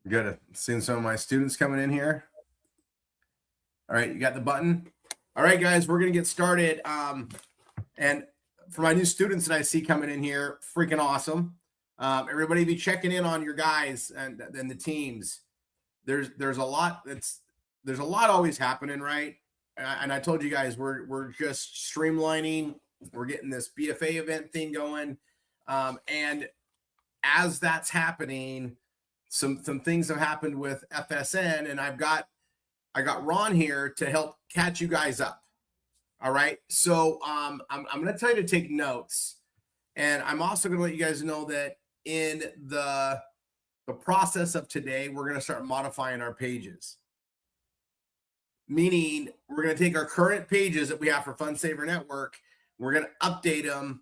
Good. Seeing some of my students coming in here. All right, you got the button. All right, guys, we're gonna get started. And for my new students that I see coming in here, freaking awesome. Everybody be checking in on your guys and the teams. There's a lot there's a lot always happening, right? And I told you guys we're just streamlining. We're getting this BFA event thing going, and as that's happening, some things have happened with FSN, and I got Ron here to help catch you guys up. All right, so I'm going to tell you to take notes, and I'm also going to let you guys know that in the process of today, we're going to start modifying our pages. Meaning, we're going to take our current pages that we have for FunSaver Network, we're going to update them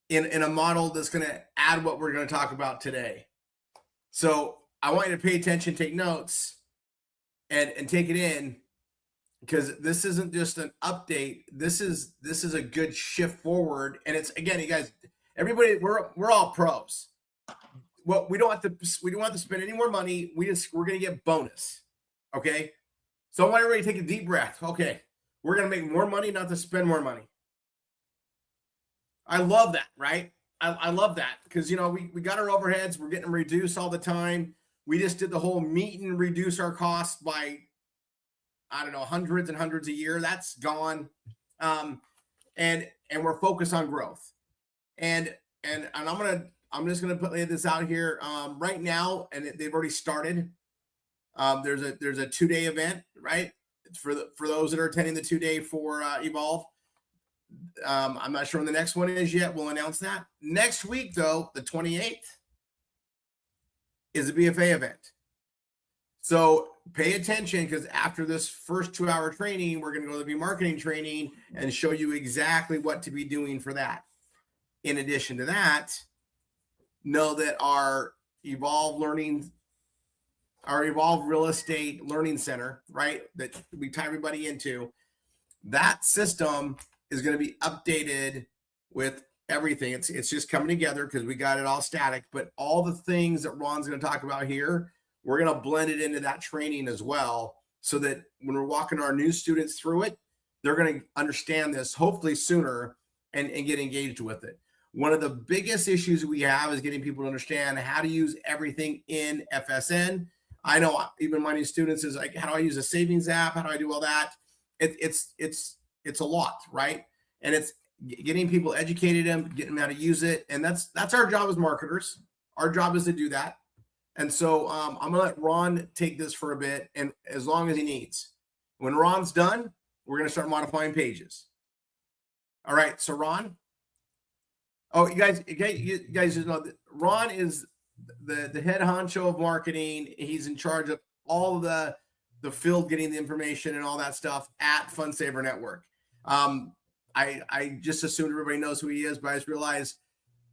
in a model that's going to add what we're going to talk about today. So I want you to pay attention, take notes, and take it in, because this isn't just an update. This is a good shift forward. And it's, again, you guys, everybody, we're all pros. Well, we don't have to spend any more money. We're going to get bonus. Okay. So I want everybody to take a deep breath. Okay. We're going to make more money, not to spend more money. I love that, right? I love that, because, you know, we got our overheads. We're getting them reduced all the time. We just did the whole meet and reduce our costs by, I don't know, hundreds and hundreds a year. That's gone. And we're focused on growth. And I'm just gonna put this out here right now, and they've already started. There's a 2-day event, right? For those that are attending the 2-day for Evolve. I'm not sure when the next one is yet. We'll announce that next week, though. The 28th is a BFA event. So pay attention, because after this first 2-hour training, we're going to go to the marketing training and show you exactly what to be doing for that. In addition to that, know that our Evolve Real Estate Learning Center, right, that we tie everybody into, that system is going to be updated with everything. It's just coming together because we got it all static, but all the things that Ron's going to talk about here, we're going to blend it into that training as well, so that when we're walking our new students through it, they're going to understand this hopefully sooner and get engaged with it. One of the biggest issues we have is getting people to understand how to use everything in FSN. I know even my new students is like, how do I use a savings app? How do I do all that? It's a lot, right? And it's getting people educated, getting them how to use it. And that's our job as marketers. Our job is to do that. And so I'm gonna let Ron take this for a bit, and as long as he needs. When Ron's done, we're gonna start modifying pages. All right, so Ron. Oh, you guys just know that Ron is the head honcho of marketing. He's in charge of all of the field, getting the information and all that stuff at FunSaver Network. I just assumed everybody knows who he is, but I just realized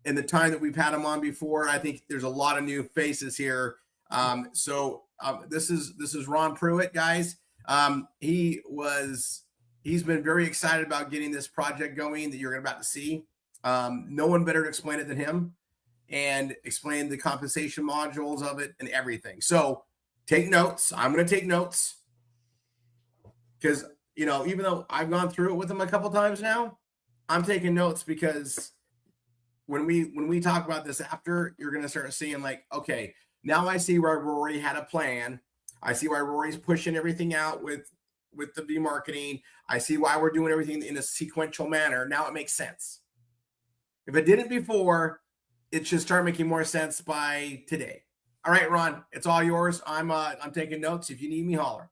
in the time that we've had him on before, I think there's a lot of new faces here. This is Ron Pruitt, guys. He's been very excited about getting this project going that you're about to see. No one better to explain it than him, and explain the compensation modules of it and everything. So take notes. I'm going to take notes, because, you know, even though I've gone through it with him a couple times now, I'm taking notes, because when we talk about this after, you're going to start seeing like, okay, now I see where Rory had a plan. I see why Rory's pushing everything out with the B marketing. I see why we're doing everything in a sequential manner. Now it makes sense. If it didn't before, it should start making more sense by today. All right, Ron, it's all yours. I'm taking notes. If you need me, holler.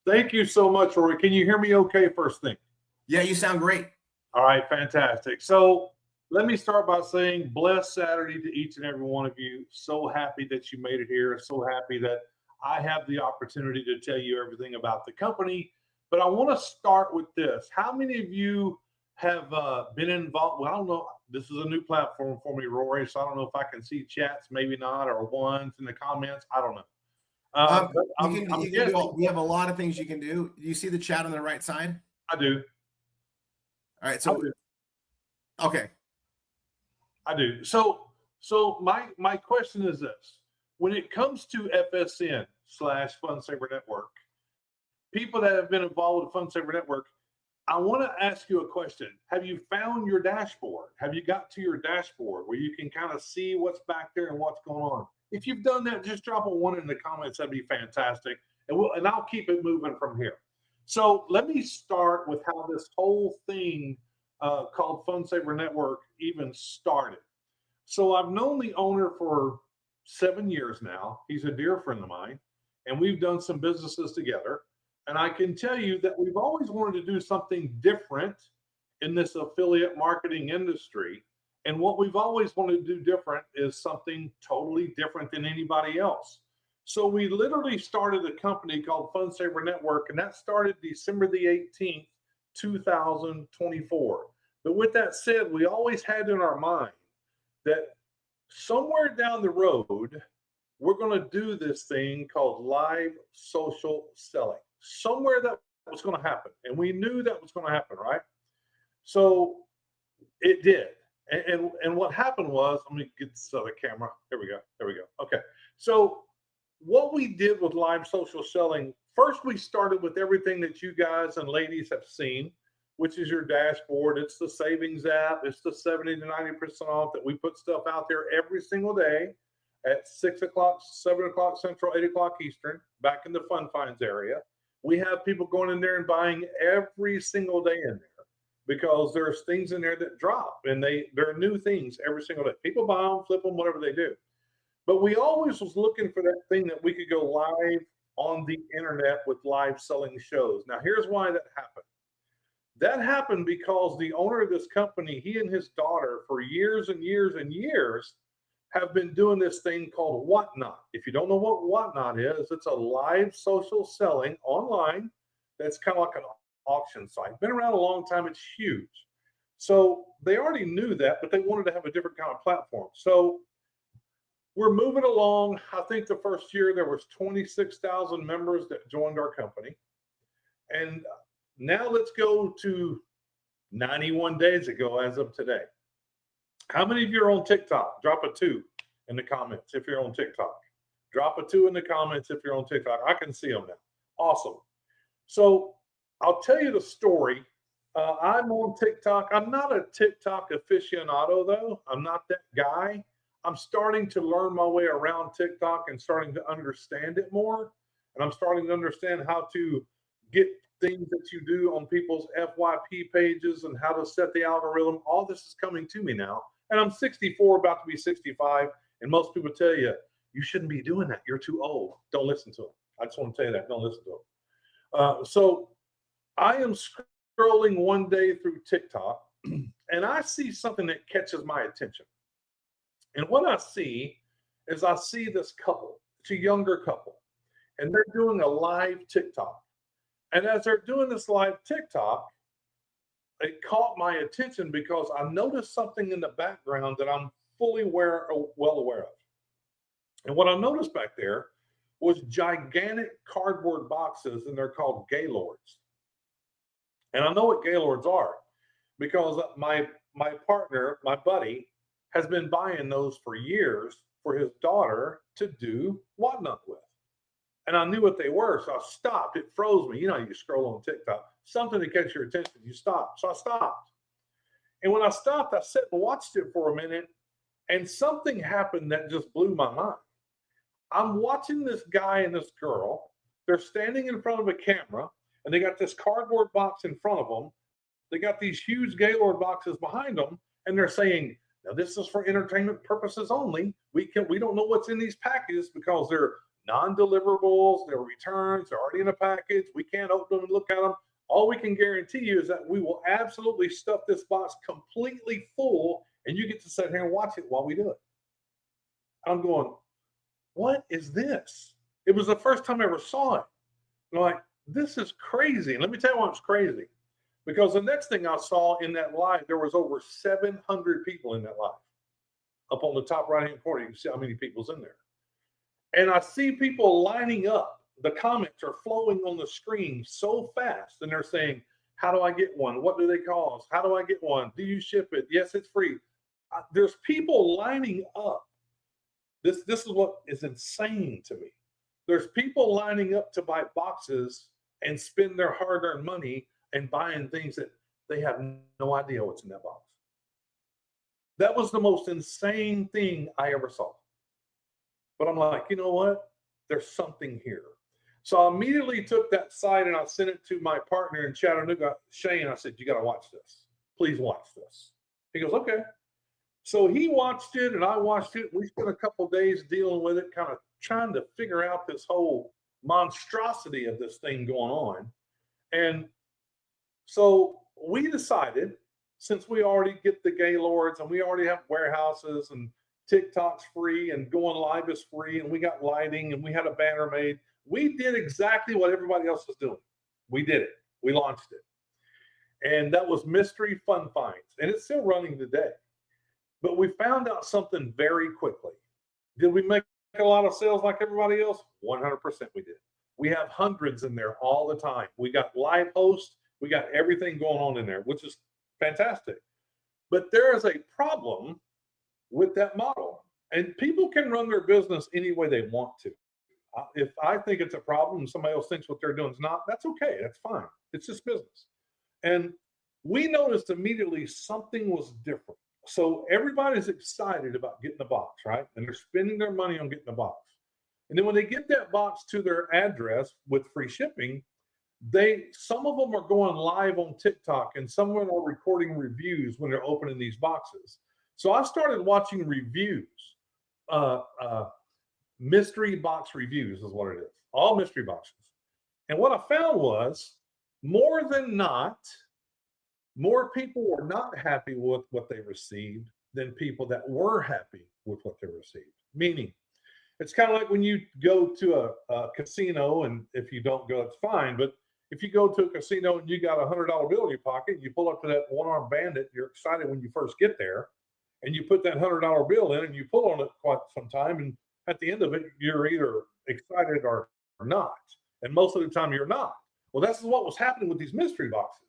Thank you so much, Rory. Can you hear me okay first thing? Yeah, you sound great. All right, fantastic. So let me start by saying blessed Saturday to each and every one of you. So happy that you made it here. So happy that I have the opportunity to tell you everything about the company. But I want to start with this. How many of you have been involved? Well, I don't know. This is a new platform for me, Rory, so I don't know if I can see chats, maybe not, or ones in the comments. I don't know. We have a lot of things you can do. Do you see the chat on the right side? I do. All right. So, okay. I do. So my question is this. when it comes to FSN/Fun Saver Network, people that have been involved with Fun Saver Network, I want to ask you a question. Have you found your dashboard? Have you got to your dashboard where you can kind of see what's back there and what's going on? If you've done that, just drop a 1 in the comments. That'd be fantastic. And I'll keep it moving from here. So let me start with how this whole thing called Fun Saver Network even started. So I've known the owner for 7 years now. He's a dear friend of mine, and we've done some businesses together. And I can tell you that we've always wanted to do something different in this affiliate marketing industry. And what we've always wanted to do different is something totally different than anybody else. So we literally started a company called Fun Saver Network, and that started December the 18th, 2024. But with that said, we always had in our mind that somewhere down the road, we're going to do this thing called live social selling. Somewhere that was going to happen. And we knew that was going to happen, right? So it did. And what happened was, let me get this other camera. Here we go. There we go. Okay. So what we did with live social selling, first we started with everything that you guys and ladies have seen, which is your dashboard. It's the savings app. It's the 70 to 90% off that we put stuff out there every single day at 6 o'clock, 7 o'clock Central, 8 o'clock Eastern, back in the Fun Finds area. We have people going in there and buying every single day in there because there's things in there that drop, and there are new things every single day. People buy them, flip them, whatever they do. But we always was looking for that thing that we could go live on the internet with live selling shows. Now, here's why that happened. That happened because the owner of this company, he and his daughter, for years and years and years, have been doing this thing called Whatnot. If you don't know what Whatnot is, it's a live social selling online that's kind of like an auction site. Been around a long time. It's huge. So they already knew that, but they wanted to have a different kind of platform. So we're moving along. I think the first year there was 26,000 members that joined our company. And now let's go to 91 days ago as of today. How many of you are on TikTok? Drop a 2 in the comments if you're on TikTok. Drop a 2 in the comments if you're on TikTok. I can see them now. Awesome. So I'll tell you the story. I'm on TikTok. I'm not a TikTok aficionado, though. I'm not that guy. I'm starting to learn my way around TikTok and starting to understand it more. And I'm starting to understand how to get things that you do on people's FYP pages and how to set the algorithm. All this is coming to me now. And I'm 64, about to be 65. And most people tell you, you shouldn't be doing that. You're too old. Don't listen to them. I just want to tell you that. Don't listen to them. So I am scrolling one day through TikTok and I see something that catches my attention. And what I see is I see this couple. It's a younger couple. And they're doing a live TikTok. And as they're doing this live TikTok, it caught my attention because I noticed something in the background that I'm fully well aware of. And what I noticed back there was gigantic cardboard boxes, and they're called Gaylords. And I know what Gaylords are because my partner, my buddy, has been buying those for years for his daughter to do Whatnot with. And I knew what they were, so I stopped. It froze me. You know, you scroll on TikTok, something to catch your attention, you stop. So I stopped. And when I stopped, I sat and watched it for a minute, and something happened that just blew my mind. I'm watching this guy and this girl. They're standing in front of a camera, and they got this cardboard box in front of them. They got these huge Gaylord boxes behind them, and they're saying, now this is for entertainment purposes only. We don't know what's in these packages because they're non-deliverables, they're returns, they're already in a package. We can't open them and look at them. All we can guarantee you is that we will absolutely stuff this box completely full, and you get to sit here and watch it while we do it. I'm going, what is this? It was the first time I ever saw it. I'm like, this is crazy. And let me tell you why it's crazy. Because the next thing I saw in that live, there was over 700 people in that live. Up on the top right-hand corner, you can see how many people's in there. And I see people lining up. The comments are flowing on the screen so fast. And they're saying, how do I get one? What do they cost? How do I get one? Do you ship it? Yes, it's free. There's people lining up This is what is insane to me. There's people lining up to buy boxes and spend their hard-earned money and buying things that they have no idea what's in that box. That was the most insane thing I ever saw. But I'm like, you know what? There's something here. So I immediately took that site and I sent it to my partner in Chattanooga, Shane. I said, you got to watch this. Please watch this. He goes, okay. So he watched it and I watched it. We spent a couple of days dealing with it, kind of trying to figure out this whole monstrosity of this thing going on. And so we decided, since we already get the Gaylords and we already have warehouses and TikTok's free and going live is free and we got lighting and we had a banner made, we did exactly what everybody else was doing. We did it. We launched it. And that was Mystery Fun Finds. And it's still running today. But we found out something very quickly. Did we make a lot of sales like everybody else? 100% we did. We have hundreds in there all the time. We got live hosts. We got everything going on in there, which is fantastic. But there is a problem with that model. And people can run their business any way they want to. If I think it's a problem and somebody else thinks what they're doing is not, that's okay. That's fine. It's just business. And we noticed immediately something was different. So everybody's excited about getting the box, right? And they're spending their money on getting the box. And then when they get that box to their address with free shipping, some of them are going live on TikTok and some of them are recording reviews when they're opening these boxes. So I started watching reviews, mystery box reviews is what it is, all mystery boxes. And what I found was more than not, more people were not happy with what they received than people that were happy with what they received. Meaning, it's kind of like when you go to a casino, and if you don't go, it's fine. But if you go to a casino and you got $100 bill in your pocket, you pull up to that one-armed bandit, you're excited when you first get there, and you put that $100 bill in and you pull on it quite some time, and at the end of it, you're either excited or not. And most of the time, you're not. Well, that's what was happening with these mystery boxes.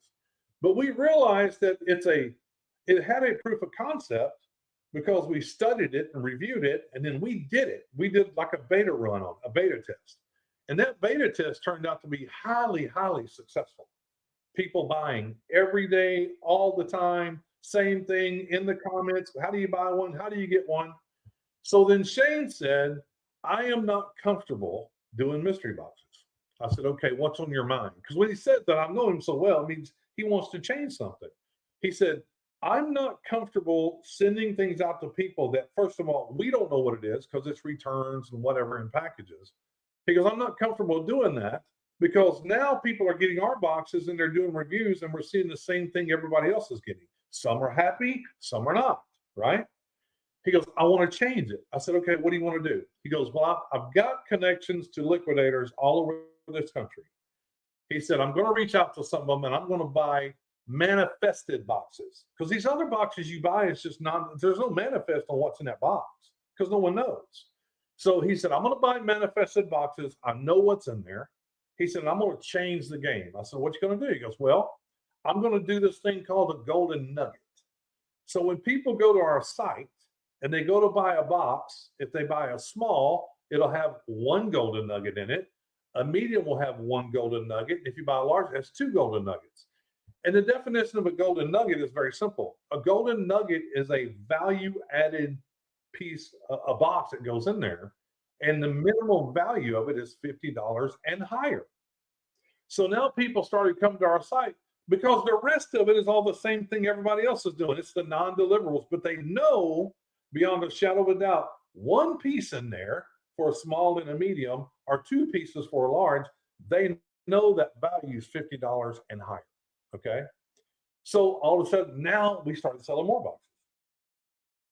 But we realized that it had a proof of concept because we studied it and reviewed it, and then we did it. We did like a beta run on a beta test. And that beta test turned out to be highly, highly successful. People buying every day, all the time, same thing in the comments. How do you buy one? How do you get one? So then Shane said, I am not comfortable doing mystery boxes. I said, okay, what's on your mind? Because when he said that, I know him so well, it means he wants to change something. He said, I'm not comfortable sending things out to people that, first of all, we don't know what it is because it's returns and whatever in packages. He goes, I'm not comfortable doing that because now people are getting our boxes and they're doing reviews and we're seeing the same thing everybody else is getting. Some are happy, some are not, right? He goes, I want to change it. I said, okay, what do you want to do? He goes, well, I've got connections to liquidators all over this country. He said, I'm going to reach out to some of them and I'm going to buy manifested boxes because these other boxes you buy is just not, there's no manifest on what's in that box because no one knows. So he said, I'm going to buy manifested boxes. I know what's in there. He said, I'm going to change the game. I said, what you going to do? He goes, well, I'm going to do this thing called a golden nugget. So when people go to our site and they go to buy a box, if they buy a small, it'll have one golden nugget in it. A medium will have one golden nugget. If you buy a large, it has two golden nuggets. And the definition of a golden nugget is very simple. A golden nugget is a value-added piece, a box that goes in there, and the minimum value of it is $50 and higher. So now people started coming to our site because the rest of it is all the same thing everybody else is doing. It's the non-deliverables, but they know beyond a shadow of a doubt, one piece in there for a small and a medium, or two pieces for a large, they know that value is $50 and higher. Okay. So all of a sudden now we started selling more boxes.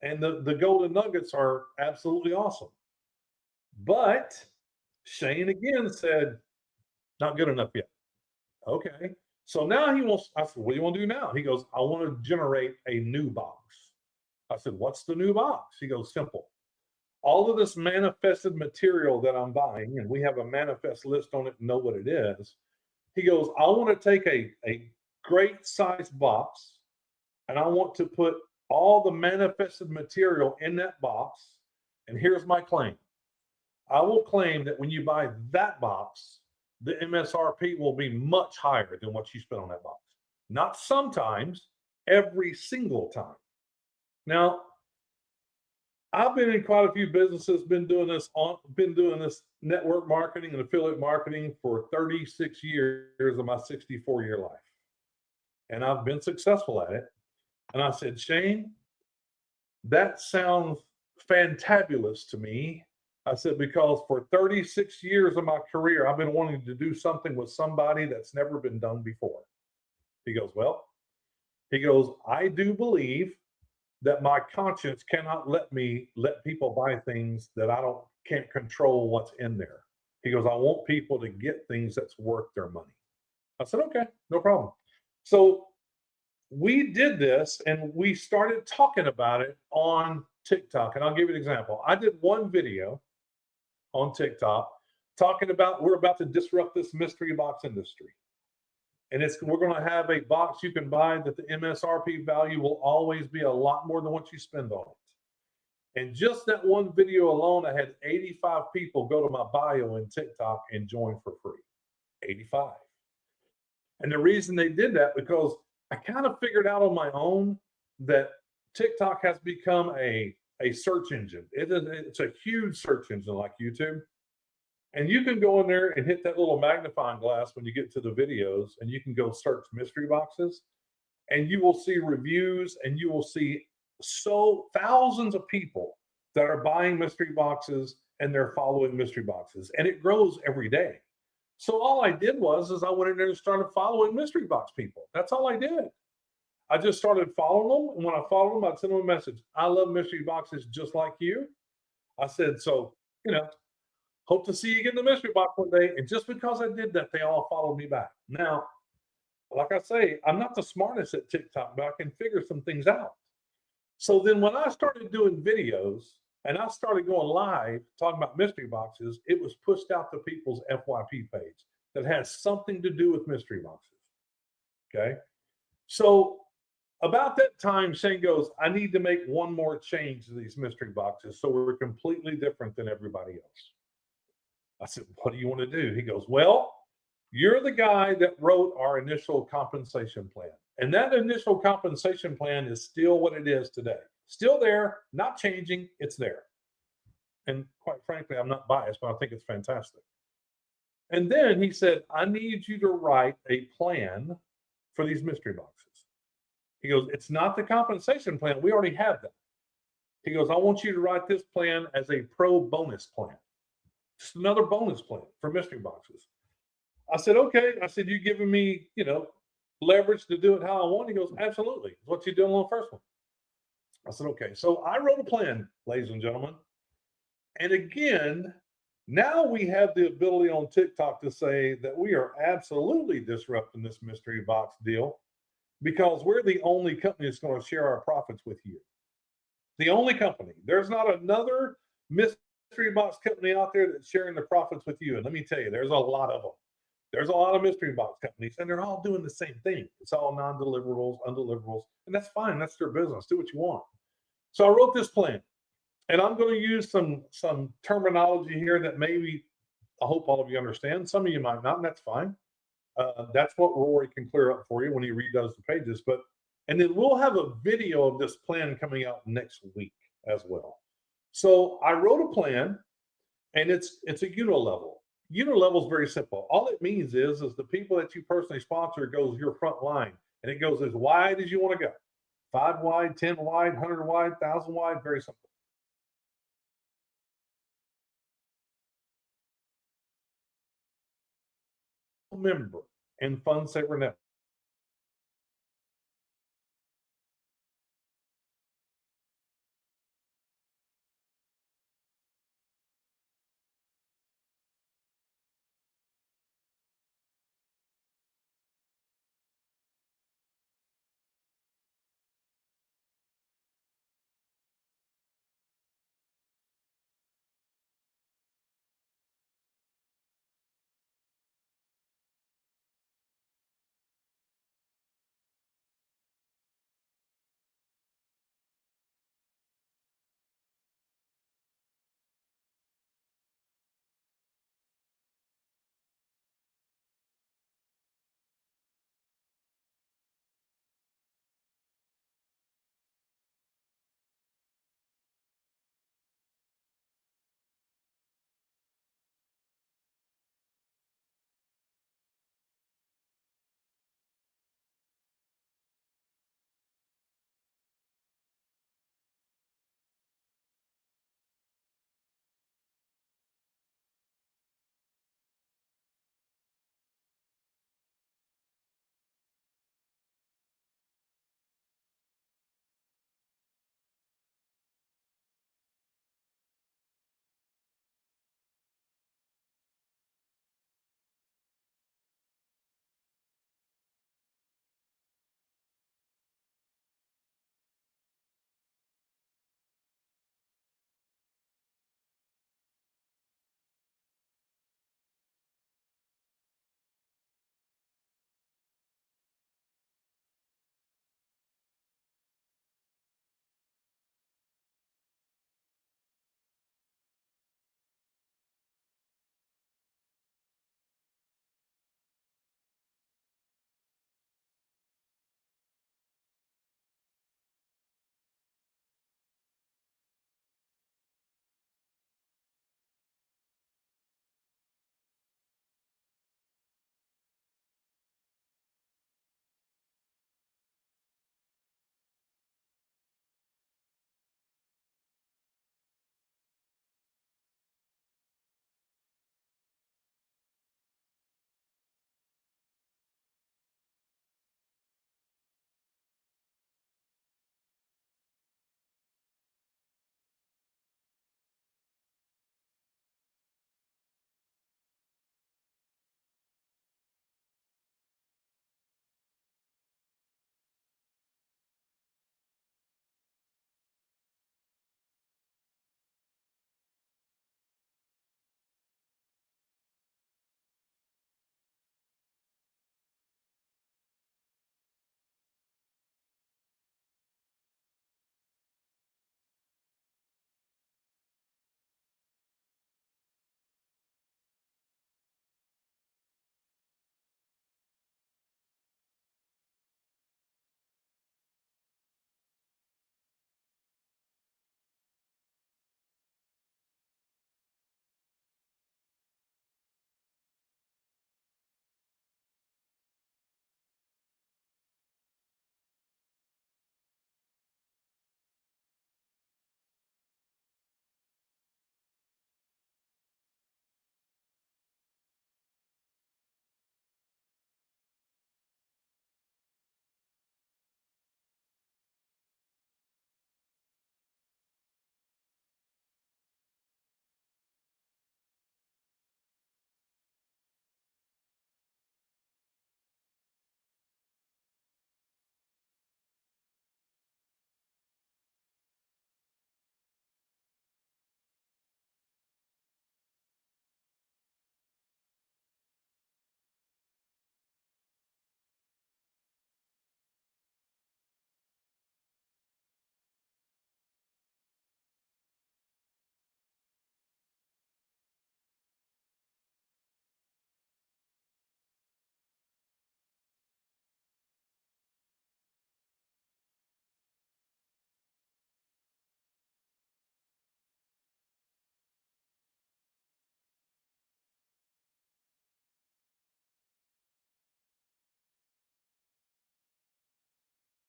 And the golden nuggets are absolutely awesome. But Shane again said, not good enough yet. Okay. So now he wants, I said, what do you want to do now? He goes, I want to generate a new box. I said, what's the new box? He goes, simple. All of this manifested material that I'm buying, and we have a manifest list on it and know what it is. He goes, I want to take a great size box and I want to put all the manifested material in that box. And here's my claim. I will claim that when you buy that box, the MSRP will be much higher than what you spent on that box. Not sometimes, every single time. Now, I've been in quite a few businesses, been doing this network marketing and affiliate marketing for 36 years of my 64-year life. And I've been successful at it. And I said, Shane, that sounds fantabulous to me. I said, because for 36 years of my career, I've been wanting to do something with somebody that's never been done before. He goes, I do believe that my conscience cannot let me let people buy things that can't control what's in there. He goes, I want people to get things that's worth their money. I said, okay, no problem. So we did this and we started talking about it on TikTok. And I'll give you an example. I did one video on TikTok talking about we're about to disrupt this mystery box industry. And we're going to have a box you can buy that the MSRP value will always be a lot more than what you spend on it. And just that one video alone, I had 85 people go to my bio in TikTok and join for free. 85. And the reason they did that, because I kind of figured out on my own that TikTok has become a search engine. It's a huge search engine like YouTube. And you can go in there and hit that little magnifying glass when you get to the videos, and you can go search mystery boxes, and you will see reviews, and you will see thousands of people that are buying mystery boxes and they're following mystery boxes, and it grows every day. So all I did was I went in there and started following mystery box people. That's all I did. I just started following them, and when I followed them, I'd send them a message. I love mystery boxes just like you. I said, so, hope to see you get in the mystery box one day. And just because I did that, they all followed me back. Now, like I say, I'm not the smartest at TikTok, but I can figure some things out. So then when I started doing videos and I started going live talking about mystery boxes, it was pushed out to people's FYP page that has something to do with mystery boxes. Okay. So about that time, Shane goes, I need to make one more change to these mystery boxes so we're completely different than everybody else. I said, what do you want to do? He goes, well, you're the guy that wrote our initial compensation plan. And that initial compensation plan is still what it is today. Still there, not changing, it's there. And quite frankly, I'm not biased, but I think it's fantastic. And then he said, I need you to write a plan for these mystery boxes. He goes, it's not the compensation plan. We already have that. He goes, I want you to write this plan as a pro bonus plan. Just another bonus plan for mystery boxes. I said, okay. I said, you giving me, leverage to do it how I want? He goes, absolutely. What you doing on the first one? I said, okay. So I wrote a plan, ladies and gentlemen. And again, now we have the ability on TikTok to say that we are absolutely disrupting this mystery box deal because we're the only company that's going to share our profits with you. The only company. There's not another mystery box company out there that's sharing the profits with you. And let me tell you, there's a lot of them. There's a lot of mystery box companies, and they're all doing the same thing. It's all non-deliverables, undeliverables, and that's fine. That's their business. Do what you want. So I wrote this plan, and I'm going to use some terminology here that maybe I hope all of you understand. Some of you might not, and that's fine. That's what Rory can clear up for you when he redoes the pages. And then we'll have a video of this plan coming out next week as well. So I wrote a plan, and it's a unilevel. Unilevel is very simple. All it means is the people that you personally sponsor goes your front line, and it goes as wide as you want to go. 5 wide, 10 wide, 100 wide, 1,000 wide, very simple. Member in Fund Saver Network.